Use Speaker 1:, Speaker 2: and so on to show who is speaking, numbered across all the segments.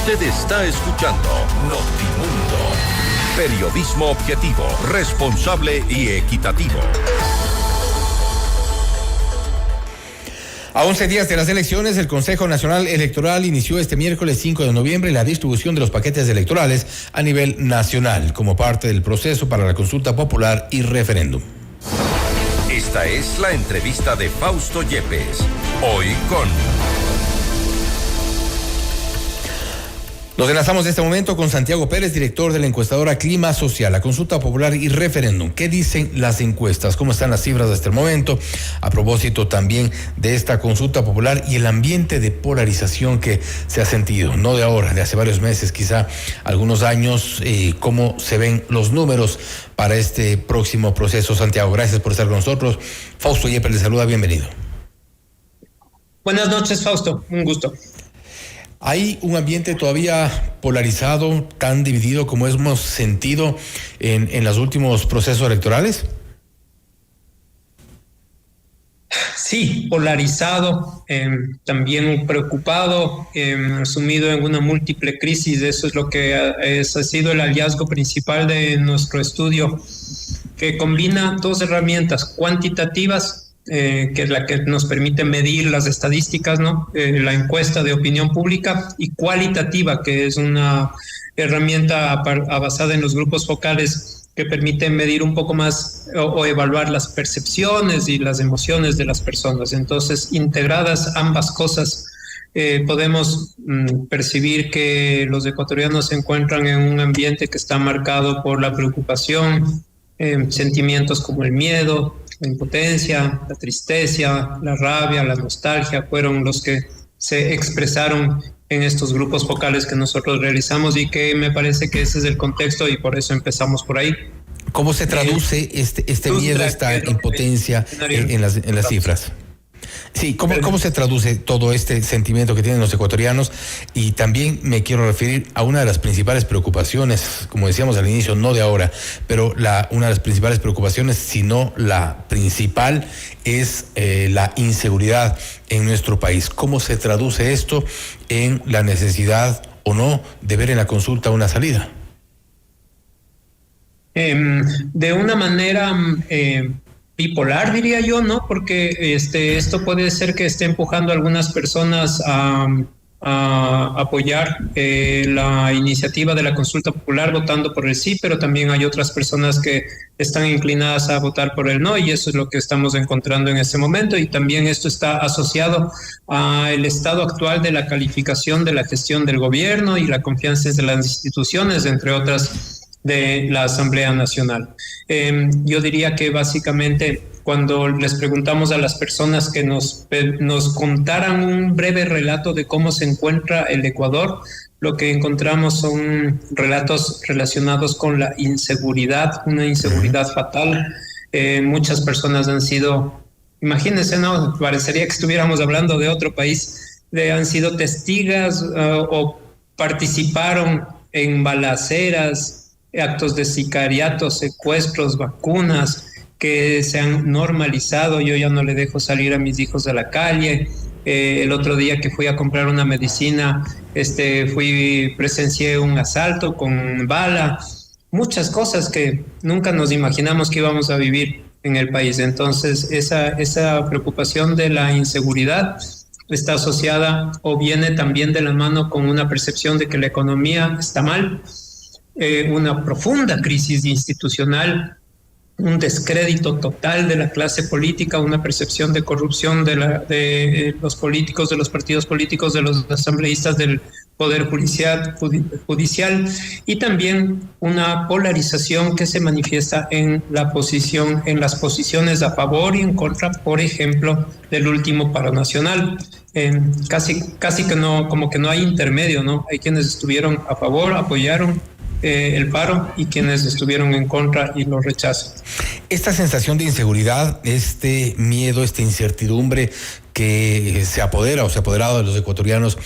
Speaker 1: Usted está escuchando Notimundo. Periodismo objetivo, responsable y equitativo.
Speaker 2: A 11 días de las elecciones, el Consejo Nacional Electoral inició este miércoles 5 de noviembre la distribución de los paquetes electorales a nivel nacional, como parte del proceso para la consulta popular y referéndum.
Speaker 1: Esta es la entrevista de Fausto Yepes, hoy con...
Speaker 2: Nos enlazamos en este momento con Santiago Pérez, director de la encuestadora Clima Social, la consulta popular y referéndum. ¿Qué dicen las encuestas? ¿Cómo están las cifras hasta el momento? A propósito también de esta consulta popular y el ambiente de polarización que se ha sentido, no de ahora, de hace varios meses, quizá algunos años. ¿Cómo se ven los números para este próximo proceso? Santiago, gracias por estar con nosotros. Fausto Yepes le saluda, bienvenido.
Speaker 3: Buenas noches, Fausto, un gusto.
Speaker 2: ¿Hay un ambiente todavía polarizado, tan dividido como hemos sentido en los últimos procesos electorales?
Speaker 3: Sí, polarizado, también preocupado, sumido en una múltiple crisis. Eso es lo que ha sido el hallazgo principal de nuestro estudio, que combina dos herramientas cuantitativas, que es la que nos permite medir las estadísticas, ¿no? La encuesta de opinión pública, y cualitativa, que es una herramienta basada en los grupos focales que permite medir un poco más o evaluar las percepciones y las emociones de las personas. Entonces, integradas ambas cosas, podemos percibir que los ecuatorianos se encuentran en un ambiente que está marcado por la preocupación, sentimientos como el miedo, la impotencia, la tristeza, la rabia, la nostalgia, fueron los que se expresaron en estos grupos focales que nosotros realizamos, y que me parece que ese es el contexto y por eso empezamos por ahí.
Speaker 2: ¿Cómo se traduce este miedo, esta impotencia en las cifras? Sí, ¿cómo se traduce todo este sentimiento que tienen los ecuatorianos? Y también me quiero referir a una de las principales preocupaciones, como decíamos al inicio, no de ahora, pero una de las principales preocupaciones, si no la principal, es la inseguridad en nuestro país. ¿Cómo se traduce esto en la necesidad o no de ver en la consulta una salida?
Speaker 3: De una manera... bipolar, diría yo, ¿no? Porque esto puede ser que esté empujando a algunas personas a apoyar la iniciativa de la consulta popular votando por el sí, pero también hay otras personas que están inclinadas a votar por el no, y eso es lo que estamos encontrando en este momento. Y también esto está asociado al estado actual de la calificación de la gestión del gobierno y la confianza de las instituciones, entre otras, de la Asamblea Nacional. Yo diría que básicamente cuando les preguntamos a las personas que nos contaran un breve relato de cómo se encuentra el Ecuador, lo que encontramos son relatos relacionados con la inseguridad, una inseguridad fatal. Muchas personas han sido, imagínense, ¿no? Parecería que estuviéramos hablando de otro país, han sido testigos o participaron en balaceras, actos de sicariato, secuestros, vacunas que se han normalizado. Yo ya no le dejo salir a mis hijos a la calle. El otro día que fui a comprar una medicina, presencié un asalto con bala, muchas cosas que nunca nos imaginamos que íbamos a vivir en el país. Entonces, esa preocupación de la inseguridad está asociada o viene también de la mano con una percepción de que la economía está mal, una profunda crisis institucional, un descrédito total de la clase política, una percepción de corrupción de los políticos, de los partidos políticos, de los asambleístas, del poder judicial, y también una polarización que se manifiesta en las posiciones a favor y en contra, por ejemplo, del último paro nacional. Casi que no, como que no hay intermedio, ¿no? Hay quienes estuvieron a favor, apoyaron el paro, y quienes estuvieron en contra y lo rechazan.
Speaker 2: Esta sensación de inseguridad, este miedo, esta incertidumbre que se apodera o se ha apoderado de los ecuatorianos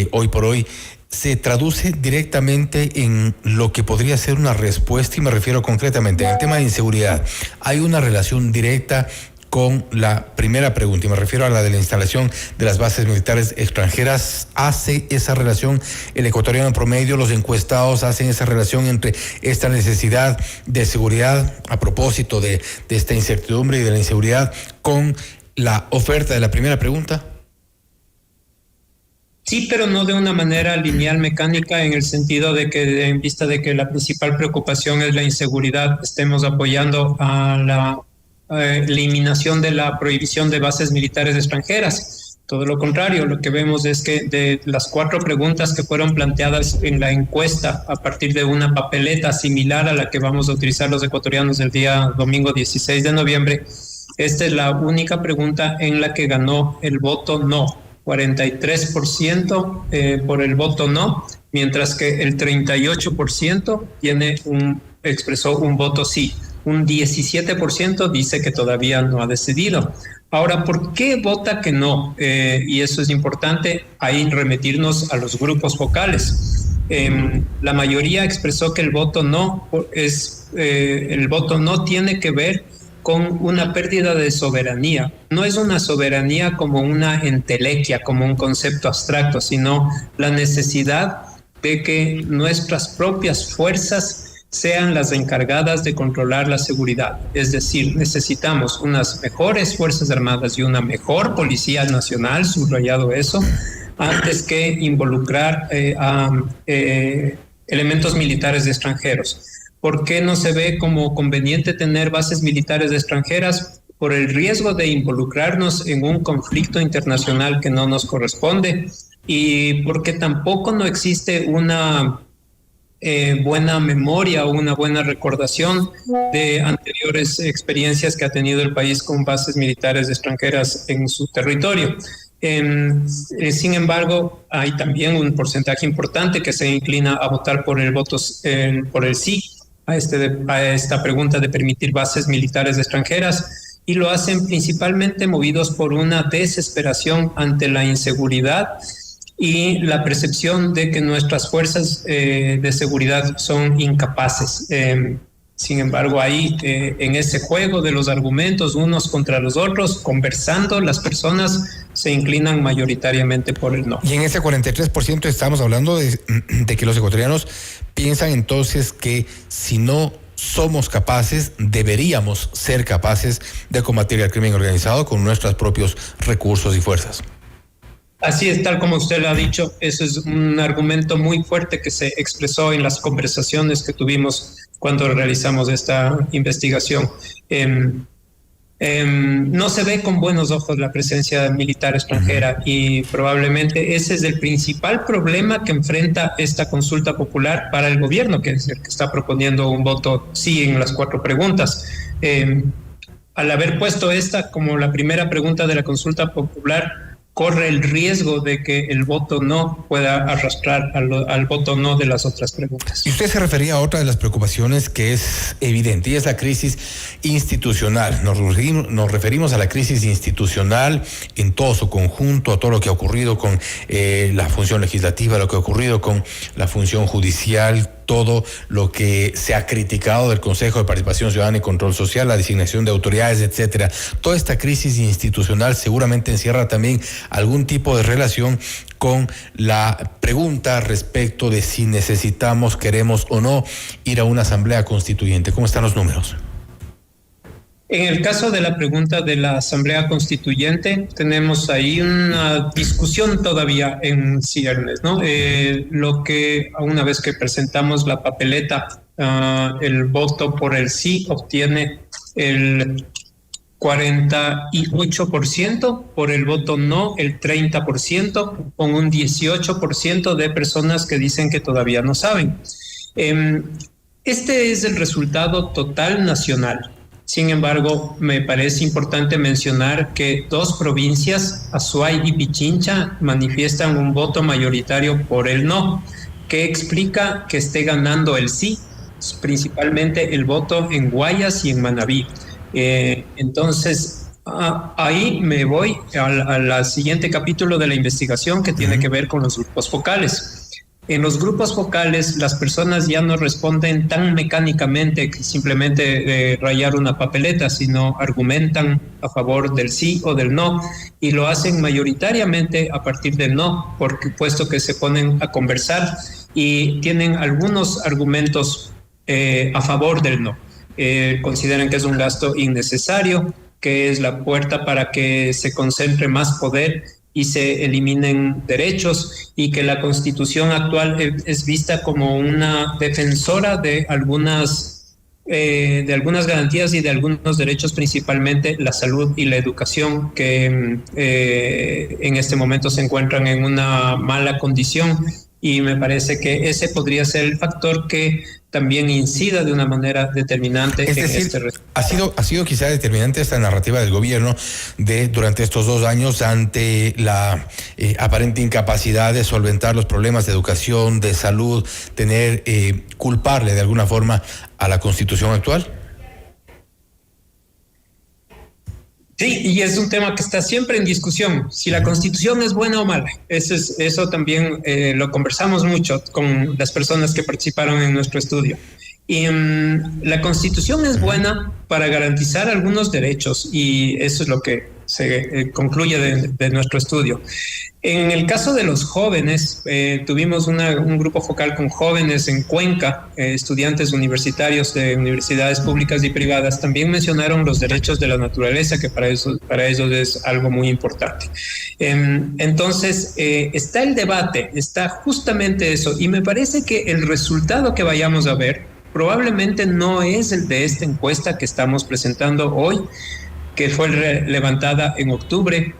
Speaker 2: hoy por hoy, se traduce directamente en lo que podría ser una respuesta, y me refiero concretamente al tema de inseguridad. ¿Hay una relación directa con la primera pregunta, y me refiero a la de la instalación de las bases militares extranjeras. ¿Hace esa relación el ecuatoriano en promedio? ¿Los encuestados hacen esa relación entre esta necesidad de seguridad a propósito de esta incertidumbre y de la inseguridad con la oferta de la primera pregunta?
Speaker 3: Sí, pero no de una manera lineal, mecánica, en el sentido de que, en vista de que la principal preocupación es la inseguridad, estemos apoyando a la eliminación de la prohibición de bases militares extranjeras. Todo lo contrario, lo que vemos es que de las 4 preguntas que fueron planteadas en la encuesta a partir de una papeleta similar a la que vamos a utilizar los ecuatorianos el día domingo 16 de noviembre, esta es la única pregunta en la que ganó el voto no. 43% por el voto no, mientras que el 38% expresó un voto sí. Un 17% dice que todavía no ha decidido. Ahora, ¿por qué vota que no? Y eso es importante, ahí remitirnos a los grupos focales. La mayoría expresó que el voto no tiene que ver con una pérdida de soberanía. No es una soberanía como una entelequia, como un concepto abstracto, sino la necesidad de que nuestras propias fuerzas sean las encargadas de controlar la seguridad. Es decir, necesitamos unas mejores Fuerzas Armadas y una mejor Policía Nacional, subrayado eso, antes que involucrar a elementos militares extranjeros. ¿Por qué no se ve como conveniente tener bases militares extranjeras? Por el riesgo de involucrarnos en un conflicto internacional que no nos corresponde, y porque tampoco no existe una buena memoria o una buena recordación de anteriores experiencias que ha tenido el país con bases militares extranjeras en su territorio. Sin embargo, hay también un porcentaje importante que se inclina a votar por el sí a esta pregunta de permitir bases militares extranjeras, y lo hacen principalmente movidos por una desesperación ante la inseguridad y la percepción de que nuestras fuerzas de seguridad son incapaces. Sin embargo, ahí en ese juego de los argumentos unos contra los otros, conversando, las personas se inclinan mayoritariamente por el no.
Speaker 2: Y en ese 43% estamos hablando de que los ecuatorianos piensan entonces que si no somos capaces, deberíamos ser capaces de combatir el crimen organizado con nuestros propios recursos y fuerzas.
Speaker 3: Así es, tal como usted lo ha dicho, eso es un argumento muy fuerte que se expresó en las conversaciones que tuvimos cuando realizamos esta investigación. No se ve con buenos ojos la presencia militar extranjera, y probablemente ese es el principal problema que enfrenta esta consulta popular para el gobierno, que es el que está proponiendo un voto sí en las 4 preguntas. Al haber puesto esta como la primera pregunta de la consulta popular, corre el riesgo de que el voto no pueda arrastrar al voto no de las otras preguntas.
Speaker 2: Y usted se refería a otra de las preocupaciones que es evidente, y es la crisis institucional. Nos referimos a la crisis institucional en todo su conjunto, a todo lo que ha ocurrido con la función legislativa, lo que ha ocurrido con la función judicial, todo lo que se ha criticado del Consejo de Participación Ciudadana y Control Social, la designación de autoridades, etcétera. Toda esta crisis institucional seguramente encierra también algún tipo de relación con la pregunta respecto de si necesitamos, queremos o no ir a una asamblea constituyente. ¿Cómo están los números?
Speaker 3: En el caso de la pregunta de la Asamblea Constituyente, tenemos ahí una discusión todavía en ciernes, ¿no? Lo que, una vez que presentamos la papeleta, el voto por el sí obtiene el 48%, por el voto no el 30%, con un 18% de personas que dicen que todavía no saben. Este es el resultado total nacional. Sin embargo, me parece importante mencionar que 2 provincias, Azuay y Pichincha, manifiestan un voto mayoritario por el no, que explica que esté ganando el sí, principalmente el voto en Guayas y en Manabí. Entonces, ahí me voy al siguiente capítulo de la investigación, que tiene que ver con los grupos focales. En los grupos focales las personas ya no responden tan mecánicamente que simplemente rayar una papeleta, sino argumentan a favor del sí o del no, y lo hacen mayoritariamente a partir del no, porque puesto que se ponen a conversar y tienen algunos argumentos a favor del no. Consideran que es un gasto innecesario, que es la puerta para que se concentre más poder y se eliminen derechos, y que la Constitución actual es vista como una defensora de algunas garantías y de algunos derechos, principalmente la salud y la educación, que en este momento se encuentran en una mala condición, y me parece que ese podría ser el factor que también incida de una manera determinante.
Speaker 2: Es decir, ha sido quizá determinante esta narrativa del gobierno durante estos 2 años ante la aparente incapacidad de solventar los problemas de educación, de salud, culparle de alguna forma a la Constitución actual.
Speaker 3: Sí, y es un tema que está siempre en discusión, si la Constitución es buena o mala. Eso también lo conversamos mucho con las personas que participaron en nuestro estudio. Y la Constitución es buena para garantizar algunos derechos, y eso es lo que se concluye de nuestro estudio. En el caso de los jóvenes, tuvimos un grupo focal con jóvenes en Cuenca, estudiantes universitarios de universidades públicas y privadas. También mencionaron los derechos de la naturaleza, que para ellos es algo muy importante. Entonces, está el debate, está justamente eso, y me parece que el resultado que vayamos a ver probablemente no es el de esta encuesta que estamos presentando hoy, que fue levantada en octubre.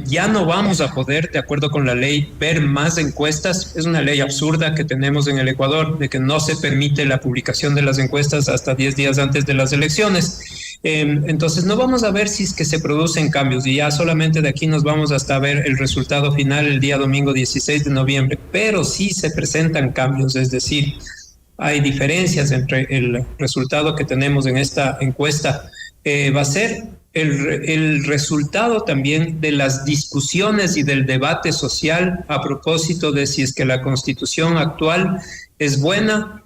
Speaker 3: Ya no vamos a poder, de acuerdo con la ley, ver más encuestas. Es una ley absurda que tenemos en el Ecuador, de que no se permite la publicación de las encuestas hasta 10 días antes de las elecciones. Entonces no vamos a ver si es que se producen cambios, y ya solamente de aquí nos vamos hasta ver el resultado final el día domingo 16 de noviembre, pero sí se presentan cambios, es decir, hay diferencias entre el resultado que tenemos en esta encuesta. Va a ser el resultado también de las discusiones y del debate social a propósito de si es que la Constitución actual es buena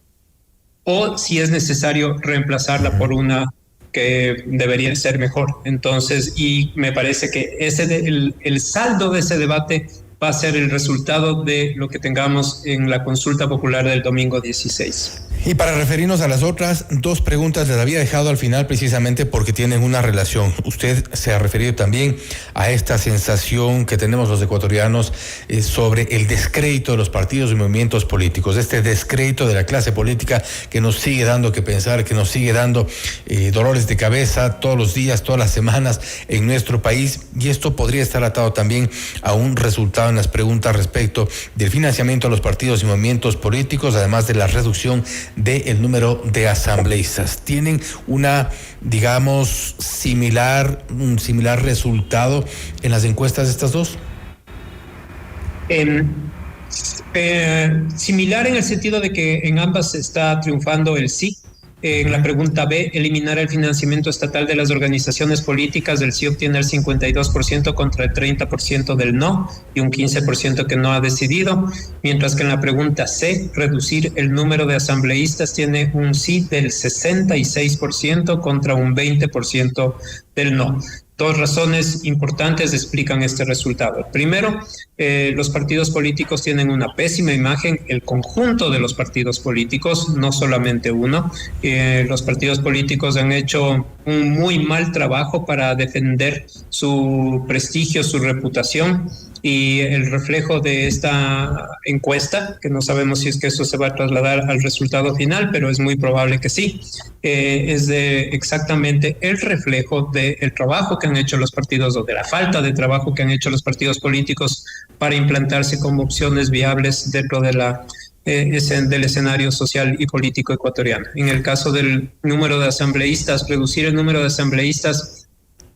Speaker 3: o si es necesario reemplazarla por una que debería ser mejor. Entonces, y me parece que el saldo de ese debate va a ser el resultado de lo que tengamos en la consulta popular del domingo 16.
Speaker 2: Y para referirnos a las otras 2 preguntas, les había dejado al final precisamente porque tienen una relación. Usted se ha referido también a esta sensación que tenemos los ecuatorianos sobre el descrédito de los partidos y movimientos políticos, este descrédito de la clase política que nos sigue dando que pensar, que nos sigue dando dolores de cabeza todos los días, todas las semanas en nuestro país, y esto podría estar atado también a un resultado en las preguntas respecto del financiamiento a los partidos y movimientos políticos, además de la reducción del número de asambleístas. ¿Tienen un similar resultado en las encuestas de estas 2?
Speaker 3: Similar en el sentido de que en ambas está triunfando el sí. En la pregunta B, eliminar el financiamiento estatal de las organizaciones políticas, el sí obtiene el 52% contra el 30% del no y un 15% que no ha decidido, mientras que en la pregunta C, reducir el número de asambleístas, tiene un sí del 66% contra un 20% del no. 2 razones importantes explican este resultado. Primero, los partidos políticos tienen una pésima imagen, el conjunto de los partidos políticos, no solamente uno. Los partidos políticos han hecho un muy mal trabajo para defender su prestigio, su reputación, y el reflejo de esta encuesta, que no sabemos si es que eso se va a trasladar al resultado final, pero es muy probable que sí, es exactamente el reflejo del trabajo que han hecho los partidos, o de la falta de trabajo que han hecho los partidos políticos para implantarse como opciones viables dentro de del escenario social y político ecuatoriano. En el caso del número de asambleístas, reducir el número de asambleístas,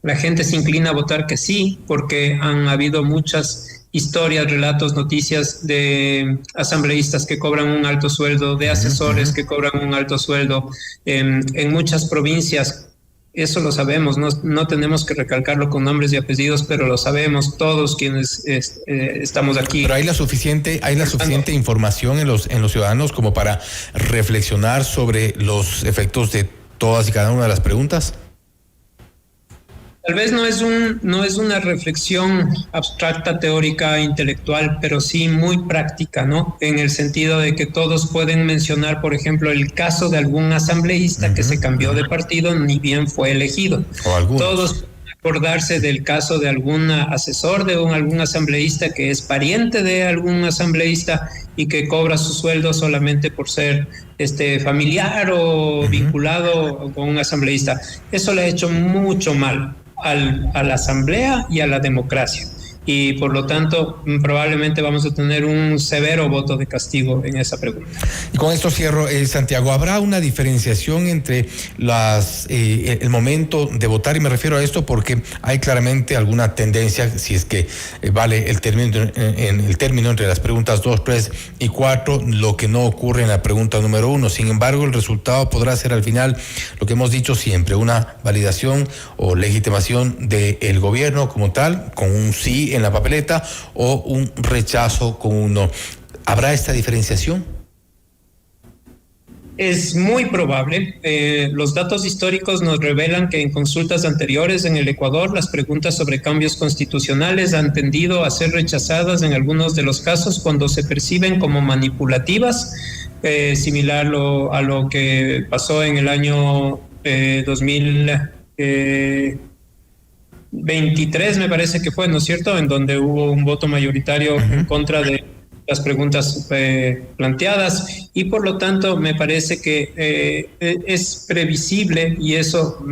Speaker 3: la gente se inclina a votar que sí, porque han habido muchas historias, relatos, noticias de asambleístas que cobran un alto sueldo, de asesores que cobran un alto sueldo. En muchas provincias Eso lo sabemos, no tenemos que recalcarlo con nombres y apellidos, pero lo sabemos todos quienes estamos aquí.
Speaker 2: Pero hay la suficiente información en los ciudadanos como para reflexionar sobre los efectos de todas y cada una de las preguntas.
Speaker 3: Tal vez no es una reflexión abstracta, teórica, intelectual, pero sí muy práctica, ¿no? En el sentido de que todos pueden mencionar, por ejemplo, el caso de algún asambleísta que se cambió de partido ni bien fue elegido. Todos pueden acordarse del caso de algún asesor de algún asambleísta que es pariente de algún asambleísta y que cobra su sueldo solamente por ser familiar o vinculado con un asambleísta. Eso le ha hecho mucho mal a la asamblea y a la democracia, y por lo tanto probablemente vamos a tener un severo voto de castigo en esa pregunta.
Speaker 2: Y con esto cierro, Santiago, ¿habrá una diferenciación entre el momento de votar? Y me refiero a esto porque hay claramente alguna tendencia, si es que vale el término entre las preguntas 2, 3 y 4, lo que no ocurre en la pregunta número 1. Sin embargo, el resultado podrá ser al final lo que hemos dicho siempre, una validación o legitimación del gobierno como tal, con un sí en la papeleta o un rechazo con un no. ¿Habrá esta diferenciación?
Speaker 3: Es muy probable. Los datos históricos nos revelan que en consultas anteriores en el Ecuador las preguntas sobre cambios constitucionales han tendido a ser rechazadas en algunos de los casos cuando se perciben como manipulativas, similar a lo que pasó en el año 2023, me parece que fue, ¿no es cierto?, en donde hubo un voto mayoritario en contra de las preguntas planteadas, y por lo tanto me parece que es previsible, y eso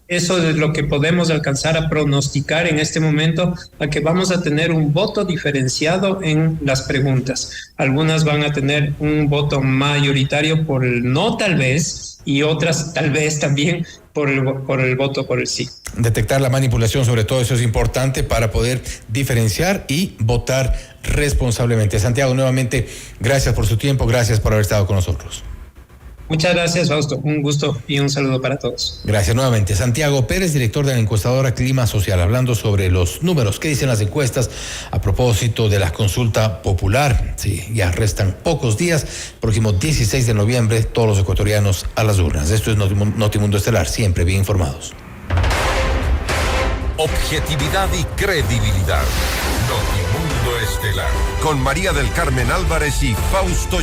Speaker 3: es lo que podemos alcanzar a pronosticar en este momento, a que vamos a tener un voto diferenciado en las preguntas. Algunas van a tener un voto mayoritario por el no, tal vez, y otras tal vez también por el voto por el sí.
Speaker 2: Detectar la manipulación, sobre todo, eso es importante para poder diferenciar y votar responsablemente. Santiago, nuevamente, gracias por su tiempo, gracias por haber estado con nosotros.
Speaker 3: Muchas gracias, Fausto. Un gusto y un saludo para todos.
Speaker 2: Gracias nuevamente. Santiago Pérez, director de la encuestadora Clima Social, hablando sobre los números que dicen las encuestas a propósito de la consulta popular. Sí, ya restan pocos días. Próximo 16 de noviembre, todos los ecuatorianos a las urnas. Esto es Notimundo Estelar, siempre bien informados.
Speaker 1: Objetividad y credibilidad. Notimundo Estelar. Con María del Carmen Álvarez y Fausto